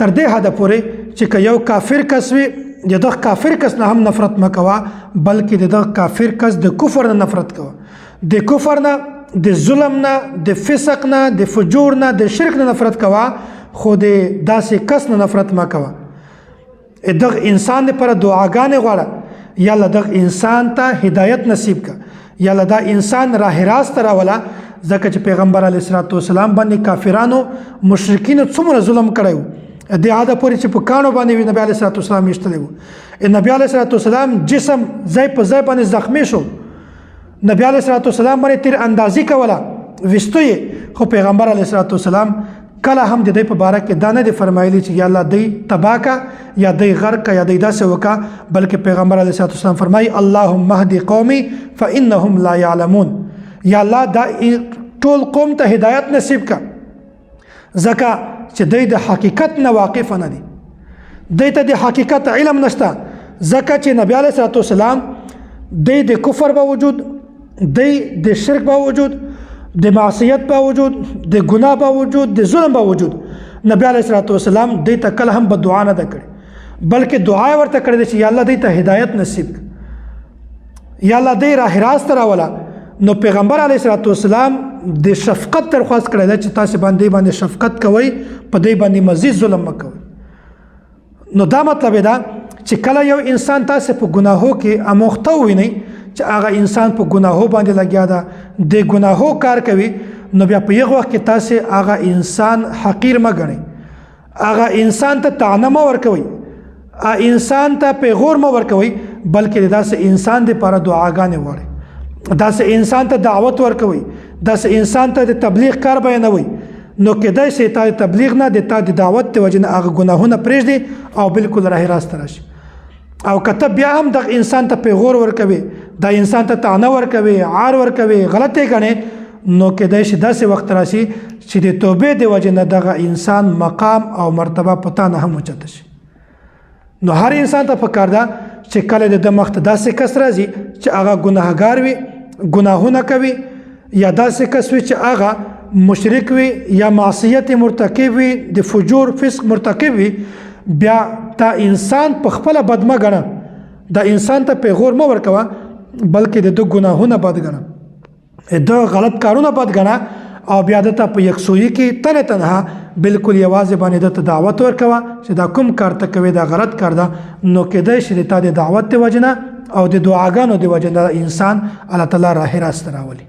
تر دې حد پورې چې که یو کافر کس وي د دغه کافر کس نه هم نفرت مه کوه بلکې د دغه کافر کس د کفر نه نفرت کوه د کفر نه د ظلم نه د فسق نه د فجور نه د شرک نه نفرت کوه خو د داسې کس نه نفرت مه کوه دغه انسان لپاره دعاګانې غواړه یا الله دغه انسان ته هدایت نصیب کړه یا الله دا انسان راه راست راوله ځکه چې پیغمبر علیه الصلاۃ والسلام باندې کافرانو مشرکینو څومره ظلم کړی د عاده پورې چې په کانو باندې نبی علیه الصلاۃ والسلام میشتلی وو نبی علیه الصلاۃ والسلام جسم ځای په ځای باندې زخمی شو نبی علیه الصلاۃ والسلام باندې تیر اندازي کوله وستو یې خو پیغمبر علیه الصلاۃ والسلام کله هم د دې په باره کې دا نه دی فرمایلی چې یا الله دی تباه کا یا دی غرق کا یا دی داسې وکړه بلکې پیغمبر علیه الصلاۃ والسلام فرمایي اللهم اهد قومي فانهم لا يعلمون یا الله دا ټول قوم ته هدایت نصیب کا ځکه چې دوی د حقیقت نه واقف نه دي دوی ته د حقیقت علم نشته ځکه چې نبی علیه الصلاۃ والسلام دوی د کفر باوجود دوی د شرک باوجود د معصیت باوجود د ګناه باوجود د ظلم باوجود نبی علیه الصلاۃ والسلام دوی ته کله هم بد دعا نه ده کړې بلکې دعا ورته کړې چې یا الله دوی ته هدایت نصیب کړه یا الله دوی راه راست راوله نو پیغمبر علیه الصلاۃ والسلام د شفقت درخواست کړی ده چې تاسو باندې شفقت کوئ په دې باندې مزید ظلم مه کوئ نو دا مطلب دا چې کله یو انسان تاسو په ګناهو کې اموخته ووینئ چې هغه انسان په ګناهو باندې لګیا ده د ګناهو کار کوي نو بیا په یغه وخت کې تاسو هغه انسان حقیر مه ګڼئ هغه انسان ته طعنه مه ورکوئ انسان ته پیغور مه ورکوئ بلکې داسې انسان دپاره دعاګانې وغواړئ داسې انسان ته دعوت ورکوي داسې انسان ته د تبلیغ کار بیانوي نو کېدای شي تا د تبلیغ نه د تا د دعوت د وجې نه هغه ګناهونه پرېږدي او بالکل راه راست راشي او که ته بیا هم دغه انسان ته پیغور ورکوي دا انسان ته طعنه ورکوي عار ورکوي غلطې ګڼې نو کېدای شي داسې وخت راشي چې د توبې د وجې نه دغه انسان مقام او مرتبه په تا نه هم اوچته شي نو هر انسان ته پکار ده چې کله د مخ ته داسې کس راځي چې هغه ګناهګار وي ګناهونه کوي یا داسې کس وي چې هغه مشرک وي یا معصیت مرتکب وي د فجور فسق مرتکب وي بیا تا انسان په خپله بد مه ګڼه دا انسان ته پیغور مه ورکوه بلکې د ده ګناهونه بد ګڼه د غلط کارونه بد ګڼه او بیا دته په یکسویي کې تنها بالکل یوازې باندې دته دعوت ورکوه چې دا کوم کار ته کوي دا غلط کار ده نو کېدای شي د تا د دعوت د وجې نه او د دعاګانو د وجې نه انسان الله تعالی راه راست راولي